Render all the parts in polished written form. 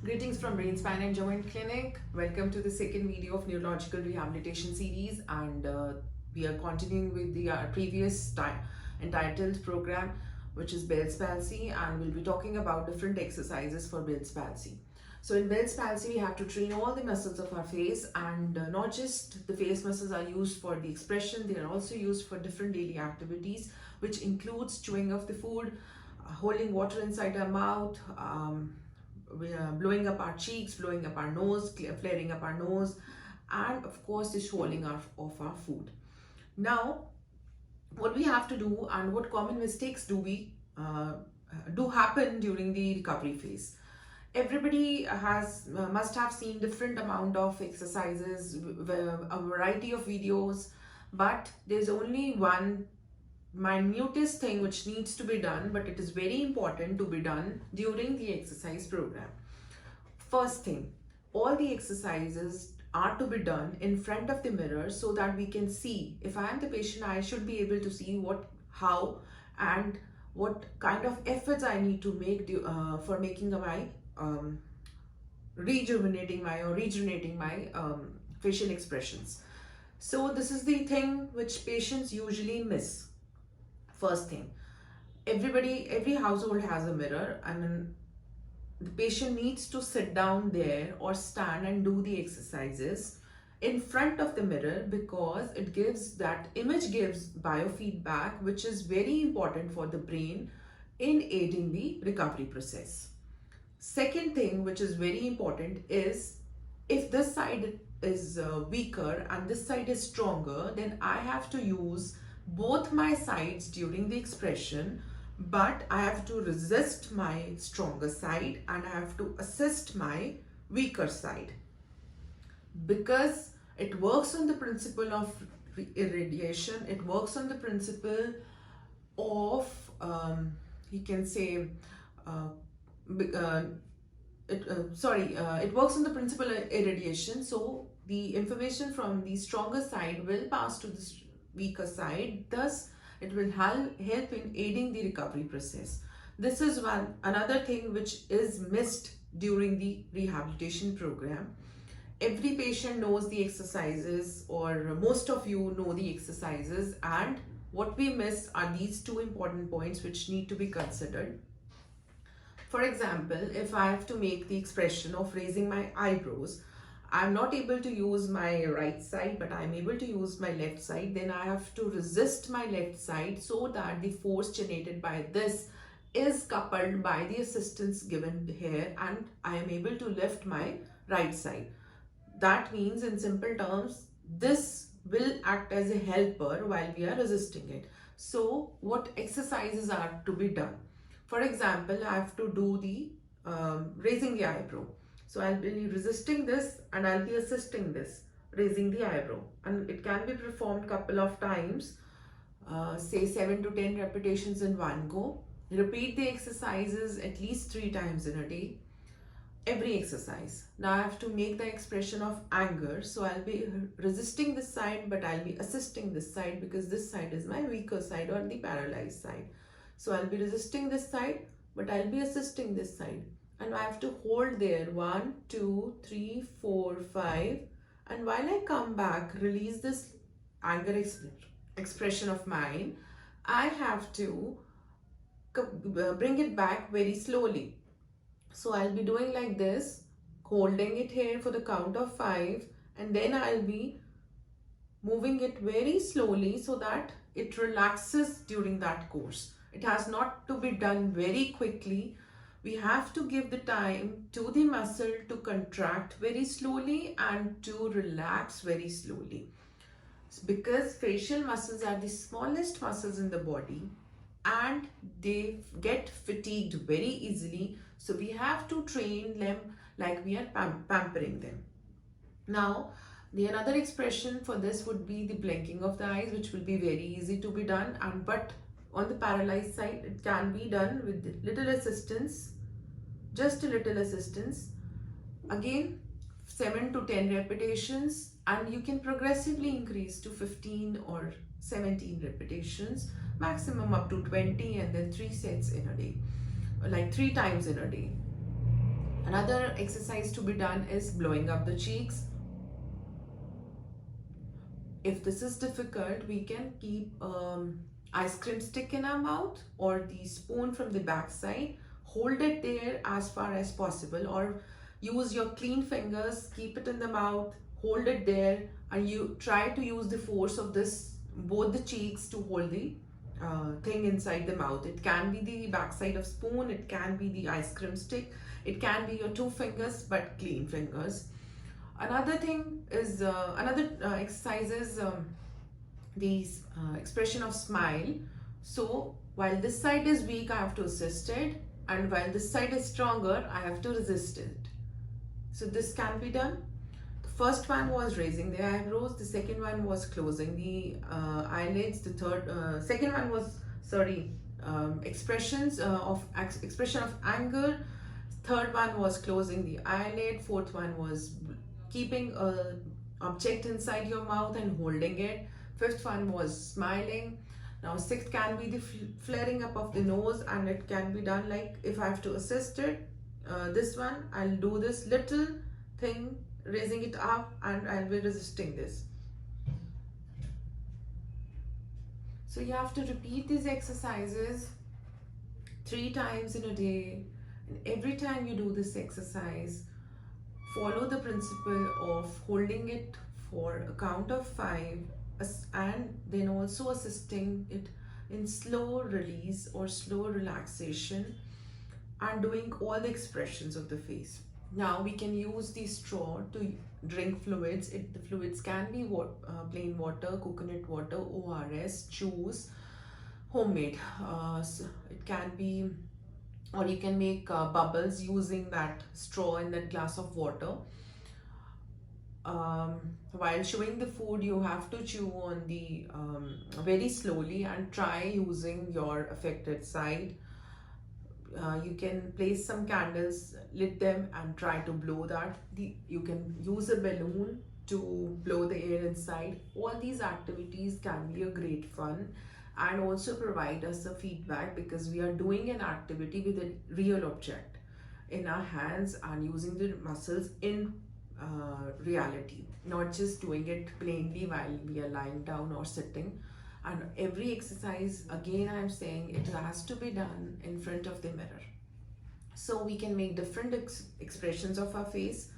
Greetings from Brain Spine and Joint Clinic. Welcome to the second video of neurological rehabilitation series, and we are continuing with the previous entitled program, which is Bell's palsy, and we'll be talking about different exercises for Bell's palsy. So in Bell's palsy, we have to train all the muscles of our face, and not just the face muscles are used for the expression, they are also used for different daily activities, which includes chewing of the food, holding water inside our mouth, we are blowing up our cheeks, blowing up our nose, flaring up our nose, and of course the swallowing of our food. Now, what we have to do and what common mistakes do happen during the recovery phase. Everybody must have seen different amount of exercises, a variety of videos, but there's only one minutest thing which needs to be done, but it is very important to be done during the exercise program. First thing, all the exercises are to be done in front of the mirror so that we can see. If I am the patient, I should be able to see how and what kind of efforts I need to make for making my rejuvenating my facial expressions. So this is the thing which patients usually miss. First thing, every household has a mirror. I mean, the patient needs to sit down there or stand and do the exercises in front of the mirror, because that image gives biofeedback, which is very important for the brain in aiding the recovery process. Second thing which is very important is, if this side is weaker and this side is stronger, then I have to use both my sides during the expression, but I have to resist my stronger side and I have to assist my weaker side, because it works on the principle of irradiation. It works on the principle of you can say it works on the principle of irradiation. So the information from the stronger side will pass to the weaker side, thus it will help in aiding the recovery process. This is another thing which is missed during the rehabilitation program. Every patient knows the exercises, or most of you know the exercises, and what we miss are these two important points which need to be considered. For example, if I have to make the expression of raising my eyebrows, I'm not able to use my right side, but I'm able to use my left side. Then I have to resist my left side so that the force generated by this is coupled by the assistance given here, and I am able to lift my right side. That means, in simple terms, this will act as a helper while we are resisting it. So what exercises are to be done? For example, I have to do the raising the eyebrow. So I'll be resisting this and I'll be assisting this, raising the eyebrow. And it can be performed couple of times, say 7 to 10 repetitions in one go. Repeat the exercises at least 3 times in a day, every exercise. Now I have to make the expression of anger. So I'll be resisting this side, but I'll be assisting this side, because this side is my weaker side or the paralyzed side. So I'll be resisting this side, but I'll be assisting this side. And I have to hold there 1, 2, 3, 4, 5. And while I come back, release this anger expression of mine, I have to bring it back very slowly. So I'll be doing like this, holding it here for the count of 5, and then I'll be moving it very slowly so that it relaxes during that course. It has not to be done very quickly. We have to give the time to the muscle to contract very slowly and to relax very slowly. Because facial muscles are the smallest muscles in the body and they get fatigued very easily. So we have to train them like we are pampering them. Now, the another expression for this would be the blinking of the eyes, which will be very easy to be done, but on the paralyzed side, it can be done with little assistance, just a little assistance. Again, 7 to 10 repetitions, and you can progressively increase to 15 or 17 repetitions, maximum up to 20, and then 3 sets in a day, like 3 times in a day. Another exercise to be done is blowing up the cheeks. If this is difficult, we can keep ice cream stick in our mouth or the spoon from the back side, hold it there as far as possible, or use your clean fingers, keep it in the mouth, hold it there, and you try to use the force of this both the cheeks to hold the thing inside the mouth. It can be the backside of spoon, it can be the ice cream stick, it can be your two fingers but clean fingers. Another thing is another exercise is the expression of smile. So while this side is weak, I have to assist it, and while this side is stronger, I have to resist it. So this can be done. The first one was raising the eyebrows. The second one was closing the eyelids. The second one was expressions of expression of anger. Third one was closing the eyelid. Fourth one was keeping a object inside your mouth and holding it. Fifth one was smiling. Now sixth can be the flaring up of the nose, and it can be done like if I have to assist it. This one, I'll do this little thing, raising it up, and I'll be resisting this. So you have to repeat these exercises 3 times in a day, and every time you do this exercise, follow the principle of holding it for a count of 5, and then also assisting it in slow release or slow relaxation, and doing all the expressions of the face. Now we can use the straw to drink fluids. The fluids can be plain water, coconut water, ORS, juice, homemade. So it can be, or you can make bubbles using that straw in that glass of water. While chewing the food, you have to chew on the very slowly and try using your affected side. You can place some candles, lit them, and try to blow that. You can use a balloon to blow the air inside. All these activities can be a great fun and also provide us a feedback, because we are doing an activity with a real object in our hands and using the muscles in reality, not just doing it plainly while we are lying down or sitting. And every exercise, again I'm saying, it has to be done in front of the mirror. So we can make different expressions of our face: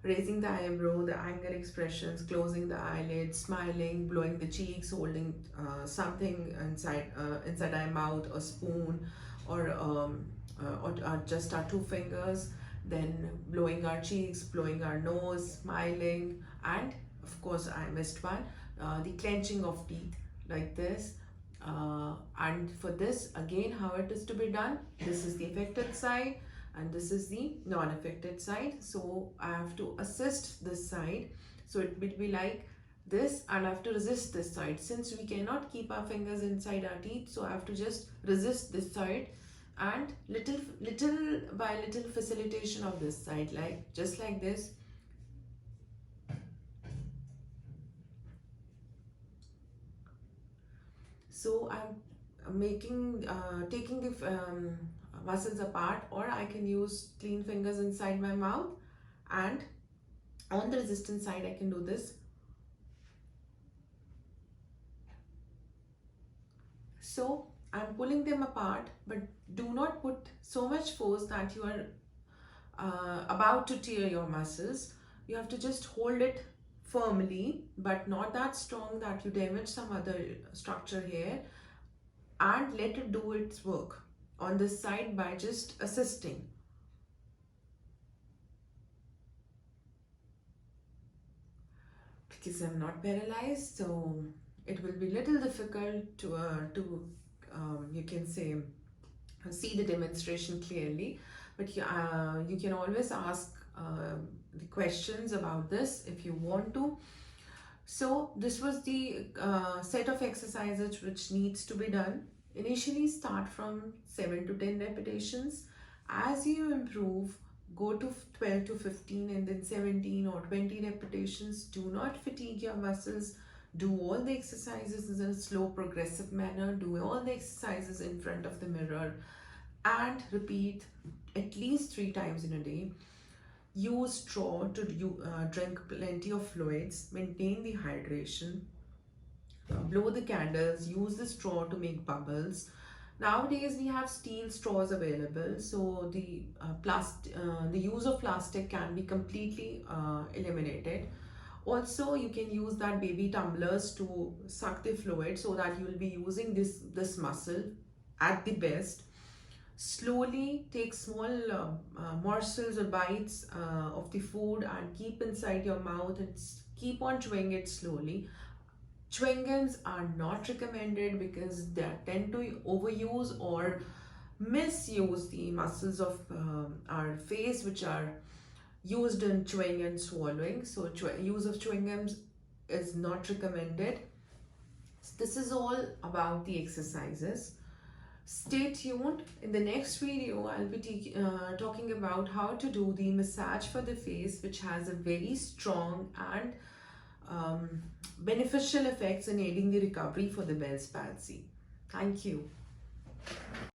raising the eyebrow, the anger expressions, closing the eyelids, smiling, blowing the cheeks, holding something inside our mouth, a spoon, or just our two fingers, then blowing our cheeks, blowing our nose, smiling, and of course I missed one, the clenching of teeth like this. And for this, again, how it is to be done: this is the affected side and this is the non-affected side. So I have to assist this side, so it will be like this, and I have to resist this side. Since we cannot keep our fingers inside our teeth, so I have to just resist this side, and little by little facilitation of this side, like just like this. So I'm taking the muscles apart, or I can use clean fingers inside my mouth, and on the resistance side I can do this. So I'm pulling them apart, but do not put so much force that you are about to tear your muscles. You have to just hold it firmly, but not that strong that you damage some other structure here, and let it do its work on this side by just assisting. Because I'm not paralyzed, so it will be little difficult to you can say see the demonstration clearly, but you can always ask the questions about this if you want to. So this was the set of exercises which needs to be done. Initially start from 7 to 10 repetitions. As you improve, go to 12 to 15 and then 17 or 20 repetitions. Do not fatigue your muscles. Do all the exercises in a slow progressive manner. Do all the exercises in front of the mirror and repeat at least 3 times in a day. Use straw to drink plenty of fluids, maintain the hydration, blow the candles, use the straw to make bubbles. Nowadays we have steel straws available, so the use of plastic can be completely eliminated. Also, you can use that baby tumblers to suck the fluid, so that you will be using this muscle at the best. Slowly take small morsels or bites of the food and keep inside your mouth, and keep on chewing it slowly. Chewing gums are not recommended because they tend to overuse or misuse the muscles of our face, which are used in chewing and swallowing. So use of chewing gums is not recommended. This is all about the exercises. Stay tuned. In the next video, I'll be talking about how to do the massage for the face, which has a very strong and beneficial effects in aiding the recovery for the Bell's palsy. Thank you.